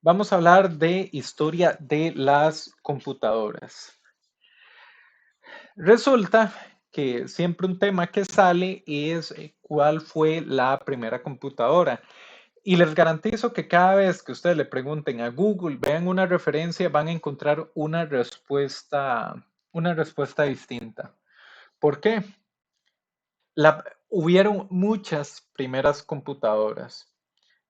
Vamos a hablar de historia de las computadoras. Resulta que siempre un tema que sale es cuál fue la primera computadora. Y les garantizo que cada vez que ustedes le pregunten a Google, vean una referencia, van a encontrar una respuesta distinta. ¿Por qué? Hubieron muchas primeras computadoras.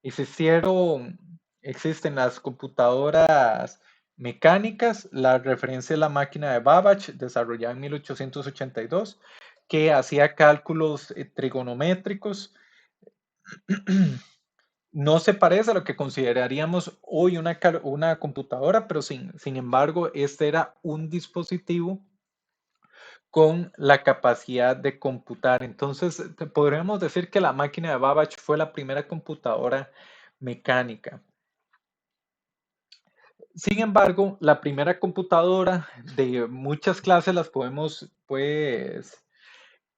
Existieron, existen las computadoras mecánicas, la referencia es la máquina de Babbage, desarrollada en 1882, que hacía cálculos trigonométricos. No se parece a lo que consideraríamos hoy una computadora, pero sin embargo, este era un dispositivo con la capacidad de computar. Entonces, podríamos decir que la máquina de Babbage fue la primera computadora mecánica. Sin embargo, la primera computadora de muchas clases las podemos, pues,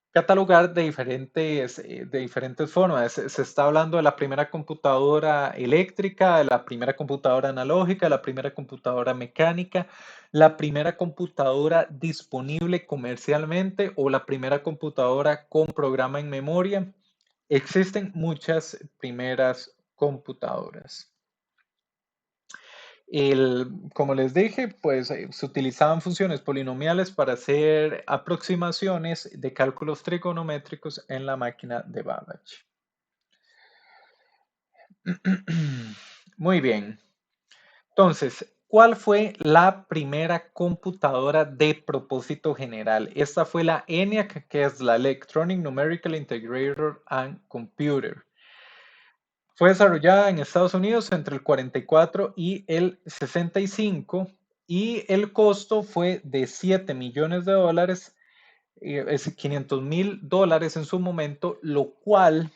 catalogar de diferentes formas. Se está hablando de la primera computadora eléctrica, de la primera computadora analógica, de la primera computadora mecánica, la primera computadora disponible comercialmente o la primera computadora con programa en memoria. Existen muchas primeras computadoras. Como les dije, pues se utilizaban funciones polinomiales para hacer aproximaciones de cálculos trigonométricos en la máquina de Babbage. Muy bien. Entonces, ¿cuál fue la primera computadora de propósito general? Esta fue la ENIAC, que es la Electronic Numerical Integrator and Computer. Fue desarrollada en Estados Unidos entre el 44 y el 65 y el costo fue de 7 millones de dólares, es $500,000 en su momento, lo cual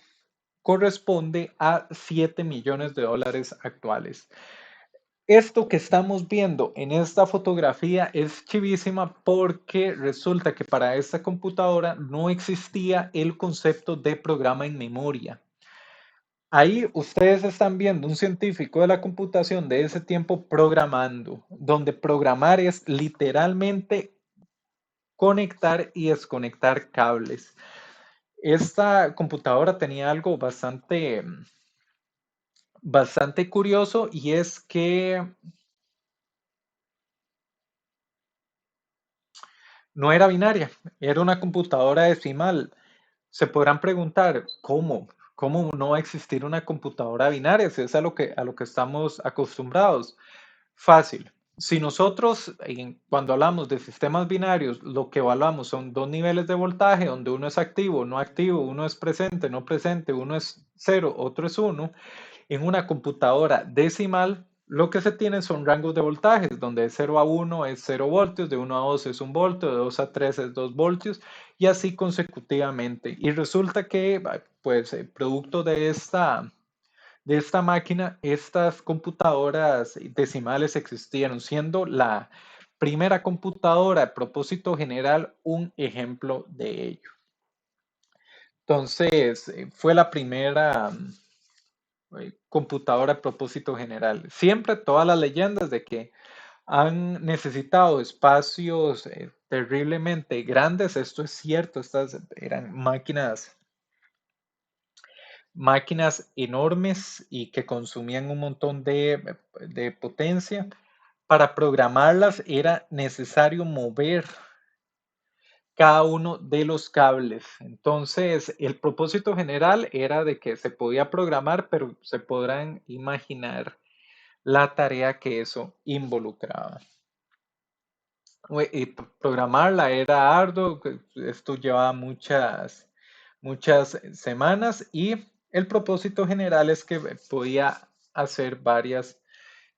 corresponde a 7 millones de dólares actuales. Esto que estamos viendo en esta fotografía es chivísima porque resulta que para esta computadora no existía el concepto de programa en memoria. Ahí ustedes están viendo un científico de la computación de ese tiempo programando, donde programar es literalmente conectar y desconectar cables. Esta computadora tenía algo bastante curioso y es que no era binaria, era una computadora decimal. Se podrán preguntar, ¿cómo? ¿Cómo no va a existir una computadora binaria? Si es a lo que estamos acostumbrados. Fácil. Si nosotros, cuando hablamos de sistemas binarios, lo que evaluamos son dos niveles de voltaje, donde uno es activo, no activo, uno es presente, no presente, uno es cero, otro es uno, en una computadora decimal, lo que se tiene son rangos de voltajes, donde de 0 a 1 es 0 voltios, de 1 a 2 es 1 voltio, de 2 a 3 es 2 voltios, y así consecutivamente. Y resulta que, pues, producto de esta máquina, estas computadoras decimales existieron, siendo la primera computadora de propósito general un ejemplo de ello. Entonces, fue la primera computadora de propósito general. Siempre todas las leyendas de que han necesitado espacios terriblemente grandes, esto es cierto, estas eran máquinas enormes y que consumían un montón de potencia. Para programarlas era necesario mover cada uno de los cables. Entonces, el propósito general era de que se podía programar, pero se podrán imaginar la tarea que eso involucraba. Y programarla era arduo, esto llevaba muchas semanas y el propósito general es que podía hacer varias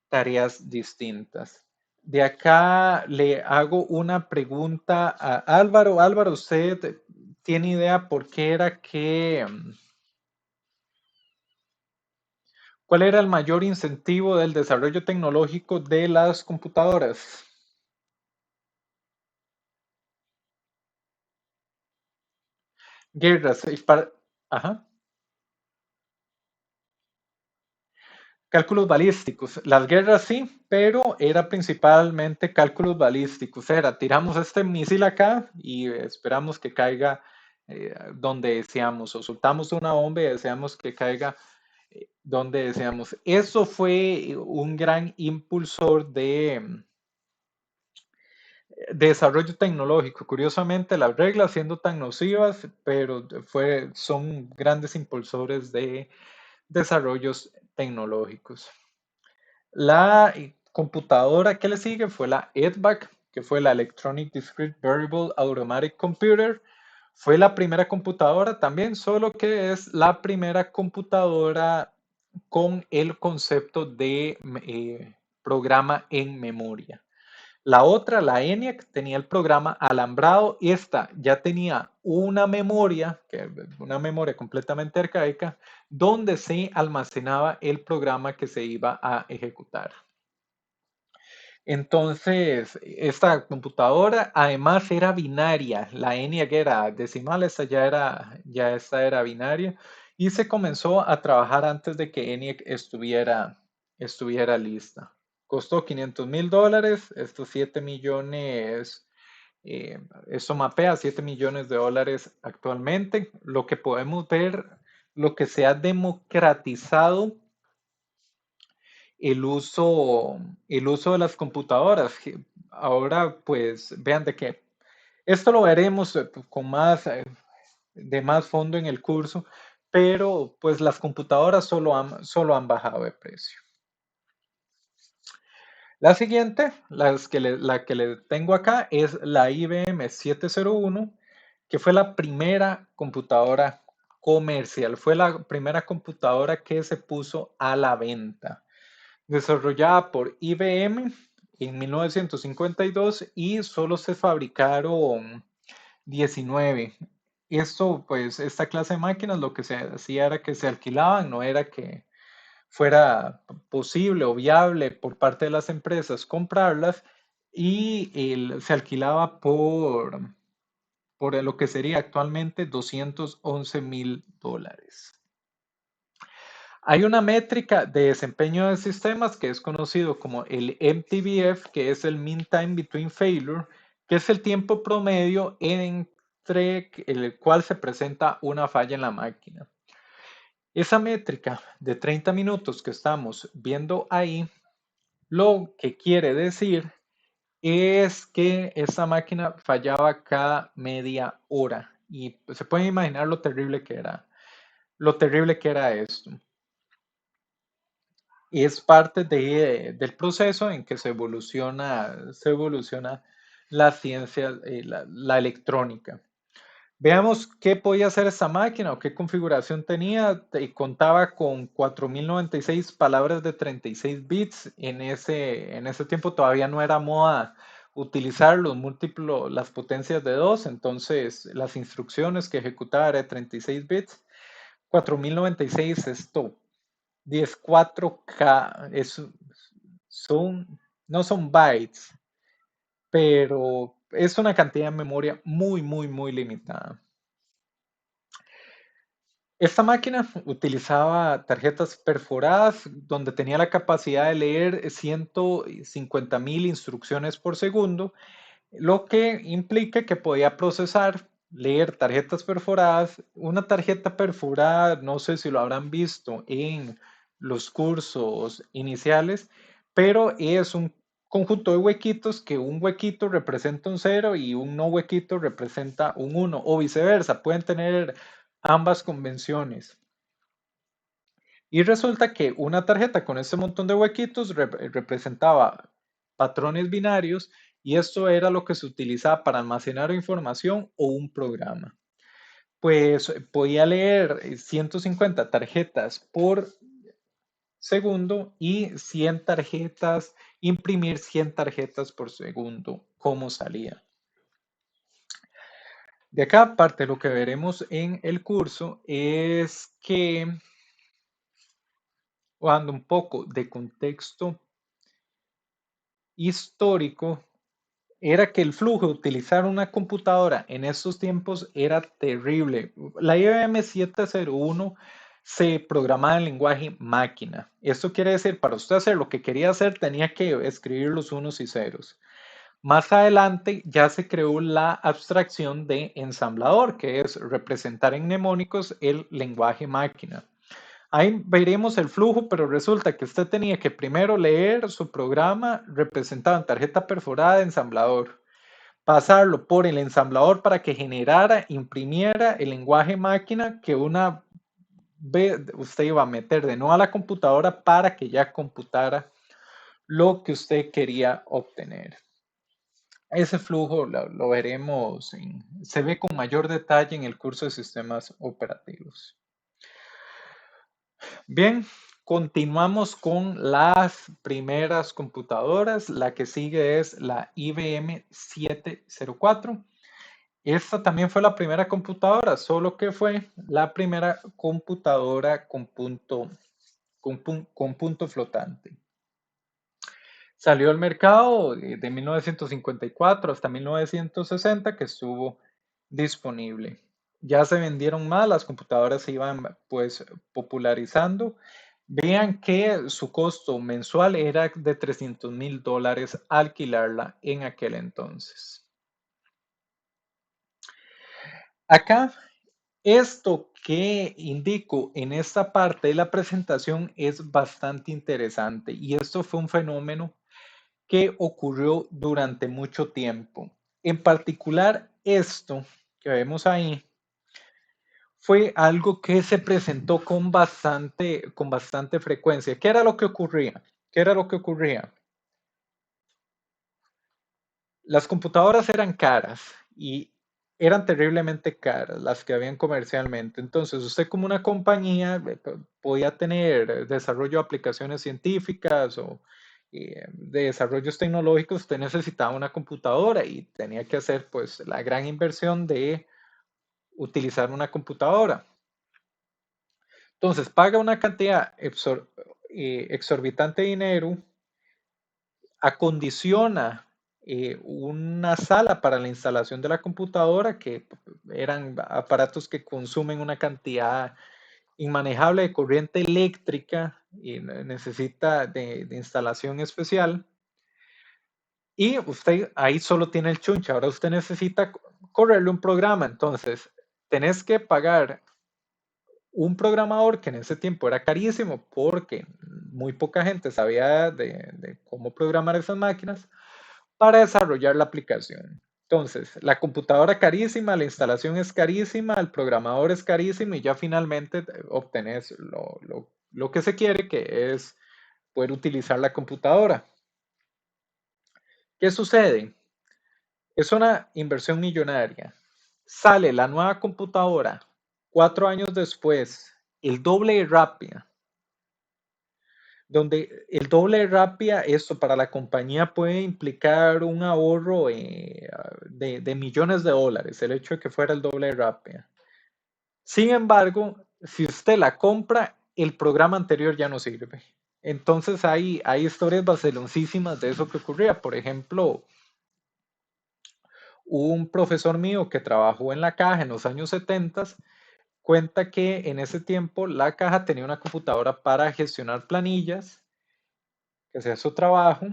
tareas distintas. De acá le hago una pregunta a Álvaro. Álvaro, ¿usted tiene idea por qué era cuál era el mayor incentivo del desarrollo tecnológico de las computadoras? Guerras. Ajá. Cálculos balísticos. Las guerras sí, pero era principalmente cálculos balísticos. Era, tiramos este misil acá y esperamos que caiga donde deseamos, o soltamos una bomba y deseamos que caiga donde deseamos. Eso fue un gran impulsor de desarrollo tecnológico. Curiosamente, las reglas siendo tan nocivas, pero son grandes impulsores de desarrollos tecnológicos. La computadora que le sigue fue la EDVAC, que fue la Electronic Discrete Variable Automatic Computer. Fue la primera computadora también, solo que es la primera computadora con el concepto de programa en memoria. La otra, la ENIAC, tenía el programa alambrado. Esta ya tenía una memoria completamente arcaica, donde se almacenaba el programa que se iba a ejecutar. Entonces, esta computadora además era binaria. La ENIAC era decimal, esta era binaria. Y se comenzó a trabajar antes de que ENIAC estuviera lista. Costó $500,000, estos 7 millones, eso mapea 7 millones de dólares actualmente. Lo que podemos ver, lo que se ha democratizado el uso, el uso de las computadoras. Ahora, pues, vean de qué. Esto lo veremos de más fondo en el curso, pero pues las computadoras solo han bajado de precio. La siguiente, la que le tengo acá, es la IBM 701, que fue la primera computadora comercial, fue la primera computadora que se puso a la venta, desarrollada por IBM en 1952 y solo se fabricaron 19. Esto, pues, esta clase de máquinas lo que se hacía era que se alquilaban, no era que fuera posible o viable por parte de las empresas comprarlas y se alquilaba por lo que sería actualmente $211,000. Hay una métrica de desempeño de sistemas que es conocido como el MTBF, que es el Mean Time Between Failure, que es el tiempo promedio entre el cual se presenta una falla en la máquina. Esa métrica de 30 minutos que estamos viendo ahí, lo que quiere decir es que esa máquina fallaba cada media hora. Y pues, se pueden imaginar lo terrible que era esto. Y es parte del proceso en que se evoluciona la ciencia, la electrónica. Veamos qué podía hacer esta máquina o qué configuración tenía. Contaba con 4096 palabras de 36 bits. En ese tiempo todavía no era moda utilizar las potencias de 2, entonces las instrucciones que ejecutaba era de 36 bits. 4096, esto 14K, no son bytes, pero es una cantidad de memoria muy, muy, muy limitada. Esta máquina utilizaba tarjetas perforadas donde tenía la capacidad de leer 150,000 instrucciones por segundo, lo que implica que podía leer tarjetas perforadas. Una tarjeta perforada, no sé si lo habrán visto en los cursos iniciales, pero es un conjunto de huequitos que un huequito representa un 0 y un no huequito representa un 1 o viceversa. Pueden tener ambas convenciones. Y resulta que una tarjeta con este montón de huequitos representaba patrones binarios y esto era lo que se utilizaba para almacenar información o un programa. Pues podía leer 150 tarjetas por segundo y 100 tarjetas, imprimir 100 tarjetas por segundo, como salía. De acá, parte de lo que veremos en el curso es que, dando un poco de contexto histórico, era que el flujo de utilizar una computadora en esos tiempos era terrible. La IBM 701 se programaba en lenguaje máquina. Esto quiere decir, para usted hacer lo que quería hacer, tenía que escribir los unos y ceros. Más adelante ya se creó la abstracción de ensamblador, que es representar en mnemónicos el lenguaje máquina. Ahí veremos el flujo, pero resulta que usted tenía que primero leer su programa representado en tarjeta perforada de ensamblador, pasarlo por el ensamblador para que generara, imprimiera el lenguaje máquina que una vez usted iba a meter de nuevo a la computadora para que ya computara lo que usted quería obtener. Ese flujo lo veremos, se ve con mayor detalle en el curso de sistemas operativos. Bien, continuamos con las primeras computadoras. La que sigue es la IBM 704. Esta también fue la primera computadora, solo que fue la primera computadora con punto flotante. Salió al mercado de 1954 hasta 1960 que estuvo disponible. Ya se vendieron más, las computadoras se iban pues popularizando. Vean que su costo mensual era de $300,000 alquilarla en aquel entonces. Acá, esto que indico en esta parte de la presentación es bastante interesante y esto fue un fenómeno que ocurrió durante mucho tiempo. En particular, esto que vemos ahí fue algo que se presentó con bastante frecuencia. ¿Qué era lo que ocurría? ¿Qué era lo que ocurría? Las computadoras eran caras y eran terriblemente caras las que habían comercialmente. Entonces, usted como una compañía podía tener desarrollo de aplicaciones científicas o de desarrollos tecnológicos, usted necesitaba una computadora y tenía que hacer pues la gran inversión de utilizar una computadora. Entonces, paga una cantidad exorbitante de dinero, acondiciona una sala para la instalación de la computadora, que eran aparatos que consumen una cantidad inmanejable de corriente eléctrica y necesita de instalación especial. Y usted ahí solo tiene el chunche. Ahora usted necesita correrle un programa. Entonces, tenés que pagar un programador que en ese tiempo era carísimo porque muy poca gente sabía de cómo programar esas máquinas para desarrollar la aplicación. Entonces, la computadora carísima, la instalación es carísima, el programador es carísimo y ya finalmente obtenés lo que se quiere, que es poder utilizar la computadora. ¿Qué sucede? Es una inversión millonaria. Sale la nueva computadora 4 años después, el doble de rápida, donde el doble de rápida, esto para la compañía puede implicar un ahorro de millones de dólares, el hecho de que fuera el doble de rápida. Sin embargo, si usted la compra, el programa anterior ya no sirve. Entonces hay historias vaciloncísimas de eso que ocurría. Por ejemplo, un profesor mío que trabajó en la caja en los años 70 cuenta que en ese tiempo la caja tenía una computadora para gestionar planillas, que hacía su trabajo,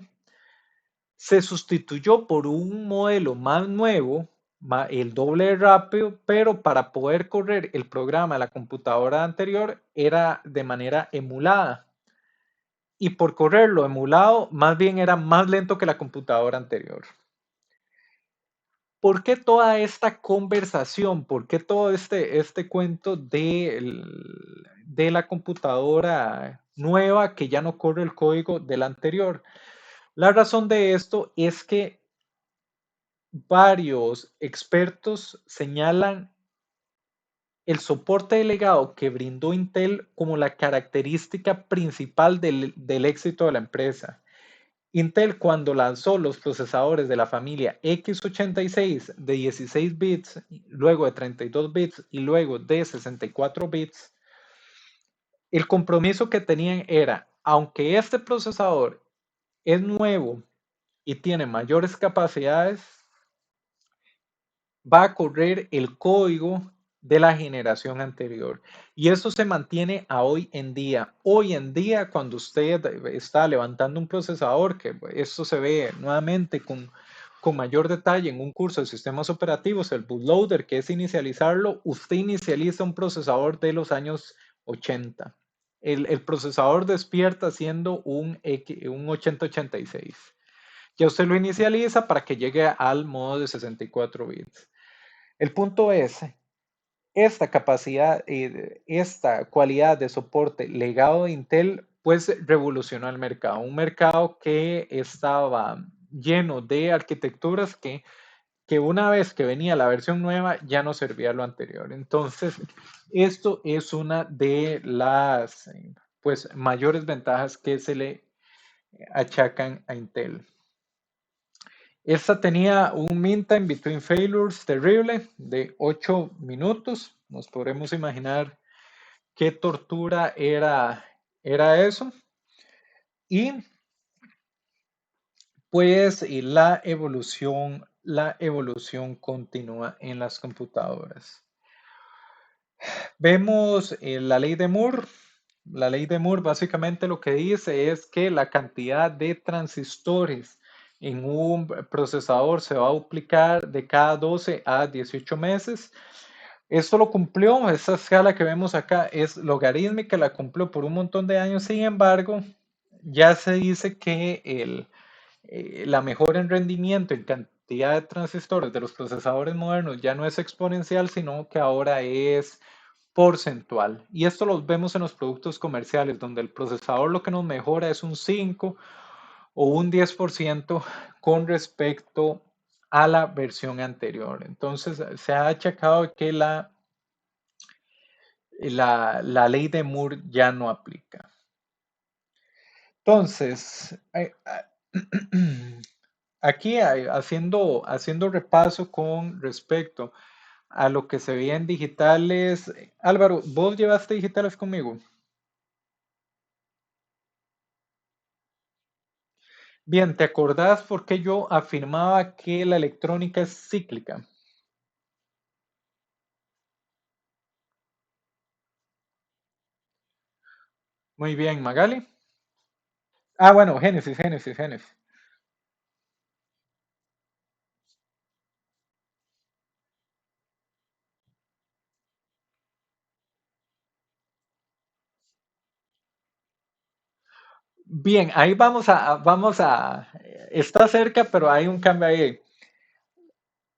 se sustituyó por un modelo más nuevo, el doble de rápido, pero para poder correr el programa de la computadora anterior era de manera emulada. Y por correrlo emulado, más bien era más lento que la computadora anterior. ¿Por qué toda esta conversación? ¿Por qué todo este cuento de la computadora nueva que ya no corre el código del anterior? La razón de esto es que varios expertos señalan el soporte delegado que brindó Intel como la característica principal del éxito de la empresa. Intel, cuando lanzó los procesadores de la familia x86 de 16 bits, luego de 32 bits y luego de 64 bits, el compromiso que tenían era, aunque este procesador es nuevo y tiene mayores capacidades, va a correr el código de la generación anterior. Y eso se mantiene a hoy en día. Hoy en día, cuando usted está levantando un procesador, que esto se ve nuevamente con mayor detalle en un curso de sistemas operativos, el bootloader, que es inicializarlo, usted inicializa un procesador de los años 80. El procesador despierta siendo un 8086. Ya usted lo inicializa para que llegue al modo de 64 bits. El punto es, esta capacidad, esta cualidad de soporte legado de Intel, pues revolucionó el mercado. Un mercado que estaba lleno de arquitecturas que una vez que venía la versión nueva ya no servía lo anterior. Entonces, esto es una de las pues, mayores ventajas que se le achacan a Intel. Esta tenía un mean time between failures terrible de 8 minutos. Nos podremos imaginar qué tortura era eso. Y pues y la evolución continúa en las computadoras. Vemos la ley de Moore. La ley de Moore básicamente lo que dice es que la cantidad de transistores en un procesador se va a duplicar de cada 12 a 18 meses. Esto lo cumplió, esta escala que vemos acá es logarítmica, la cumplió por un montón de años. Sin embargo, ya se dice que la mejora en rendimiento, en cantidad de transistores de los procesadores modernos ya no es exponencial, sino que ahora es porcentual. Y esto lo vemos en los productos comerciales, donde el procesador lo que nos mejora es un 5 o un 10% con respecto a la versión anterior. Entonces, se ha achacado que la ley de Moore ya no aplica. Entonces, aquí haciendo repaso con respecto a lo que se veía en digitales. Álvaro, ¿vos llevaste digitales conmigo? Bien, ¿te acordás por qué yo afirmaba que la electrónica es cíclica? Muy bien, Magali. Ah, bueno, Génesis. Bien, ahí está cerca, pero hay un cambio ahí.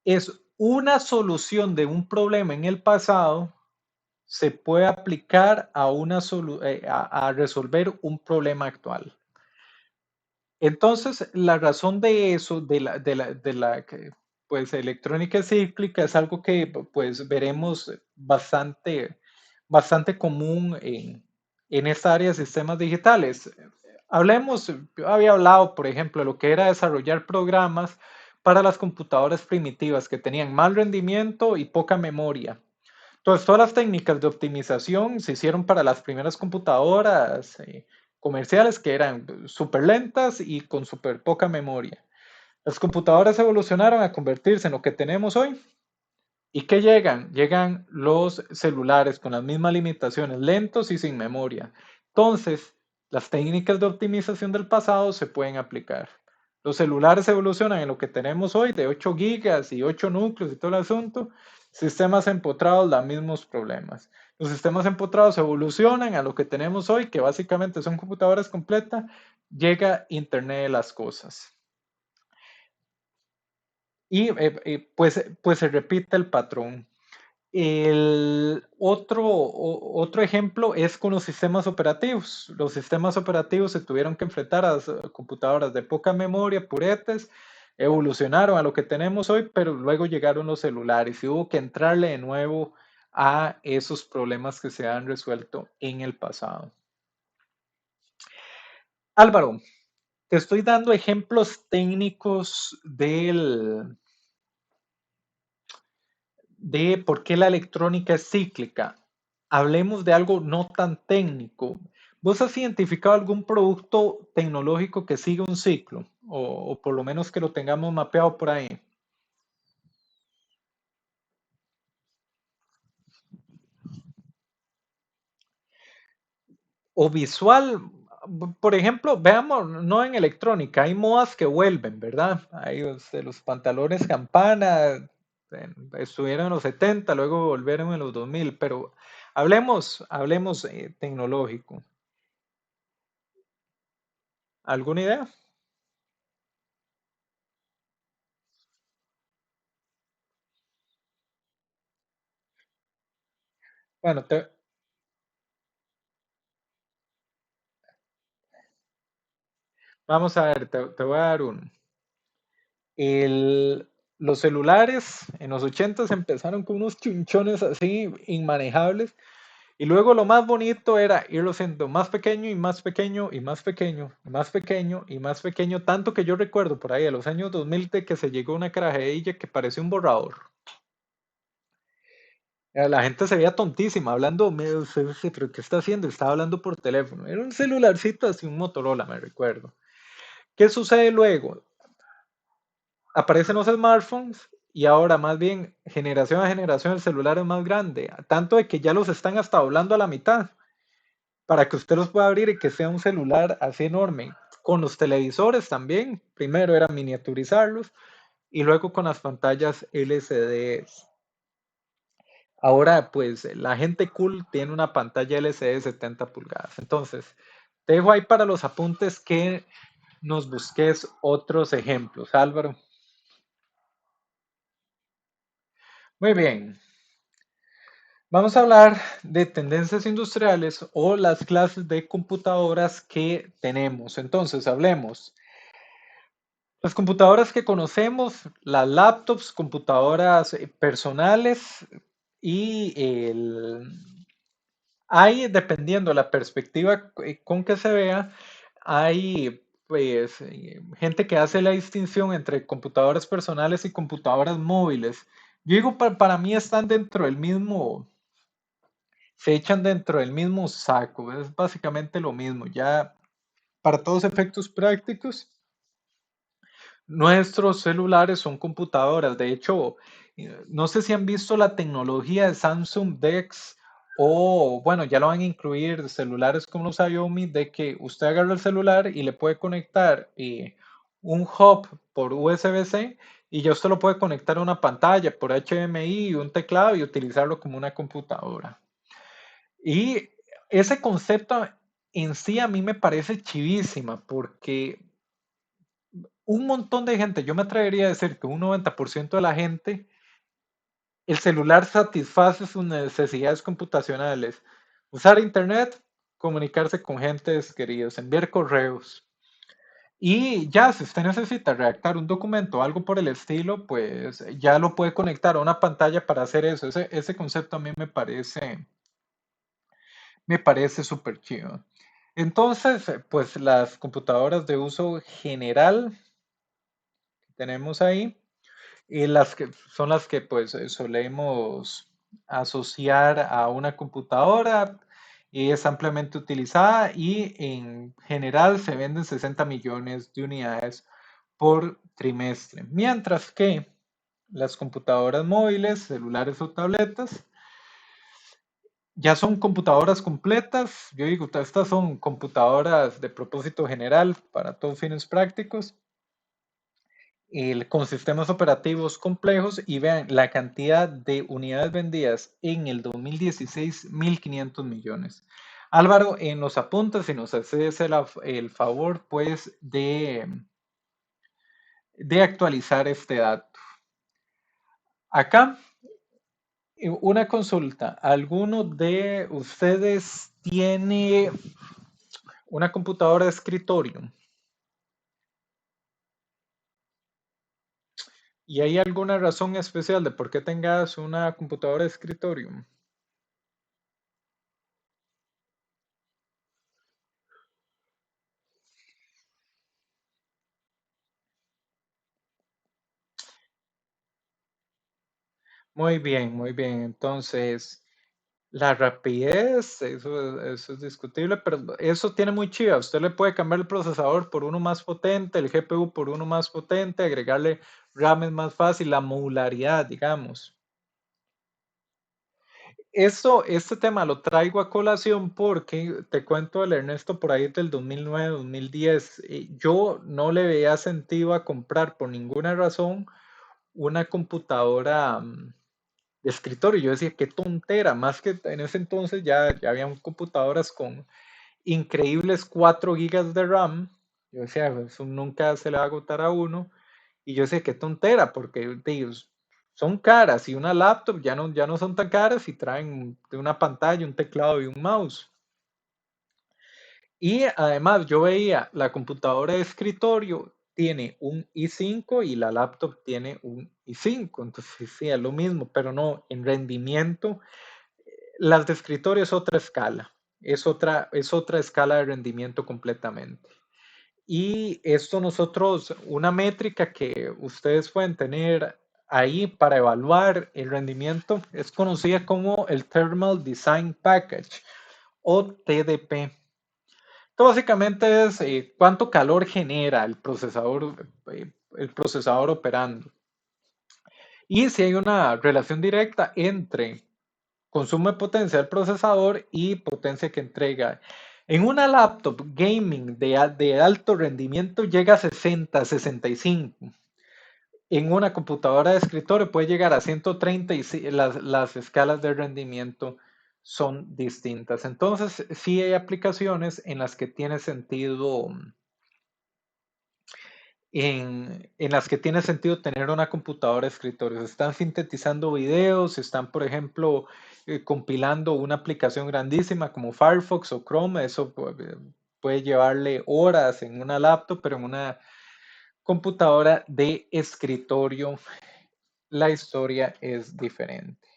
Es una solución de un problema en el pasado se puede aplicar a resolver un problema actual. Entonces, la razón de eso, pues, electrónica cíclica, es algo que pues veremos bastante común en esta área de sistemas digitales. Hablemos, yo había hablado, por ejemplo, de lo que era desarrollar programas para las computadoras primitivas que tenían mal rendimiento y poca memoria. Entonces, todas las técnicas de optimización se hicieron para las primeras computadoras comerciales que eran súper lentas y con súper poca memoria. Las computadoras evolucionaron a convertirse en lo que tenemos hoy. ¿Y qué llegan? Llegan los celulares con las mismas limitaciones, lentos y sin memoria. Entonces, las técnicas de optimización del pasado se pueden aplicar. Los celulares evolucionan en lo que tenemos hoy de 8 gigas y 8 núcleos y todo el asunto. Sistemas empotrados, los mismos problemas. Los sistemas empotrados evolucionan a lo que tenemos hoy, que básicamente son computadoras completas. Llega Internet de las cosas. Y pues se repite el patrón. El otro ejemplo es con los sistemas operativos. Los sistemas operativos se tuvieron que enfrentar a las computadoras de poca memoria, puretes, evolucionaron a lo que tenemos hoy, pero luego llegaron los celulares y hubo que entrarle de nuevo a esos problemas que se han resuelto en el pasado. Álvaro, te estoy dando ejemplos técnicos de por qué la electrónica es cíclica. Hablemos de algo no tan técnico. ¿Vos has identificado algún producto tecnológico que sigue un ciclo? O por lo menos que lo tengamos mapeado por ahí. o visual. Por ejemplo, veamos, no en electrónica, hay modas que vuelven, ¿verdad? Hay los pantalones campana, estuvieron en los 70, luego volvieron en los 2000, pero hablemos tecnológico. ¿Alguna idea? Bueno, vamos a ver, te voy a dar uno. Los celulares en los 80 empezaron con unos chunchones así inmanejables y luego lo más bonito era irlo haciendo más pequeño y más pequeño y más pequeño y más pequeño y más pequeño, tanto que yo recuerdo por ahí a los años 2000 de que se llegó a una carajadilla que parecía un borrador. La gente se veía tontísima hablando, pero ¿qué está haciendo? Estaba hablando por teléfono. Era un celularcito así, un Motorola, me recuerdo. ¿Qué sucede luego? Aparecen los smartphones y ahora más bien generación a generación el celular es más grande, tanto de que ya los están hasta doblando a la mitad para que usted los pueda abrir y que sea un celular así enorme. Con los televisores también, primero era miniaturizarlos y luego con las pantallas LCDs. Ahora pues la gente cool tiene una pantalla LCD de 70 pulgadas. Entonces, te dejo ahí para los apuntes que nos busques otros ejemplos, Álvaro. Muy bien. Vamos a hablar de tendencias industriales o las clases de computadoras que tenemos. Entonces, hablemos. Las computadoras que conocemos, las laptops, computadoras personales y hay, dependiendo la perspectiva con que se vea, hay pues gente que hace la distinción entre computadoras personales y computadoras móviles. Yo digo, para mí están dentro del mismo, se echan dentro del mismo saco, es básicamente lo mismo. Ya para todos efectos prácticos, nuestros celulares son computadoras. De hecho, no sé si han visto la tecnología de Samsung DeX o, bueno, ya lo van a incluir celulares como los Xiaomi, de que usted agarra el celular y le puede conectar un hub por USB-C y ya usted lo puede conectar a una pantalla por HDMI y un teclado y utilizarlo como una computadora. Y ese concepto en sí a mí me parece chivísima porque un montón de gente, yo me atrevería a decir que un 90% de la gente, el celular satisface sus necesidades computacionales. Usar internet, comunicarse con gentes queridos, enviar correos. Y ya, si usted necesita redactar un documento o algo por el estilo, pues ya lo puede conectar a una pantalla para hacer eso. Ese concepto a mí me parece súper chido. Entonces, pues las computadoras de uso general que tenemos ahí, y las que son las que pues solemos asociar a una computadora y es ampliamente utilizada y en general se venden 60 millones de unidades por trimestre. Mientras que las computadoras móviles, celulares o tabletas ya son computadoras completas. Yo digo, estas son computadoras de propósito general para todos fines prácticos con sistemas operativos complejos y vean la cantidad de unidades vendidas en el 2016, 1.500 millones. Álvaro, en los apuntes, si nos haces el favor, pues, de actualizar este dato. Acá, una consulta. ¿Alguno de ustedes tiene una computadora de escritorio? ¿Y hay alguna razón especial de por qué tengas una computadora de escritorio? Muy bien, muy bien. Entonces, la rapidez, eso es discutible, pero eso tiene muy chiva. Usted le puede cambiar el procesador por uno más potente, el GPU por uno más potente, agregarle RAM es más fácil, la modularidad, digamos. Este tema lo traigo a colación porque te cuento el Ernesto por ahí del 2009, 2010. Yo no le veía sentido a comprar por ninguna razón una computadora de escritorio. Yo decía, qué tontera, más que en ese entonces ya habían computadoras con increíbles 4 gigas de RAM. Yo decía, eso nunca se le va a agotar a uno. Y yo sé qué tontera, porque ellos son caras y una laptop ya no son tan caras y traen una pantalla, un teclado y un mouse. Y además yo veía la computadora de escritorio tiene un i5 y la laptop tiene un i5. Entonces sí, es lo mismo, pero no, en rendimiento, las de escritorio es otra escala, es otra escala de rendimiento completamente. Y esto nosotros, una métrica que ustedes pueden tener ahí para evaluar el rendimiento es conocida como el Thermal Design Package o TDP. Esto básicamente es cuánto calor genera el procesador operando. Y si hay una relación directa entre consumo de potencia del procesador y potencia que entrega. En una laptop gaming de alto rendimiento llega a 60, 65. En una computadora de escritorio puede llegar a 130 y las escalas de rendimiento son distintas. Entonces, sí hay aplicaciones en las que tiene sentido en las que tiene sentido tener una computadora de escritorio. Se están sintetizando videos, se están, por ejemplo, compilando una aplicación grandísima como Firefox o Chrome. Eso puede llevarle horas en una laptop, pero en una computadora de escritorio la historia es diferente.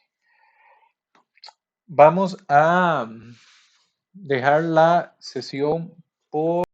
Vamos a dejar la sesión por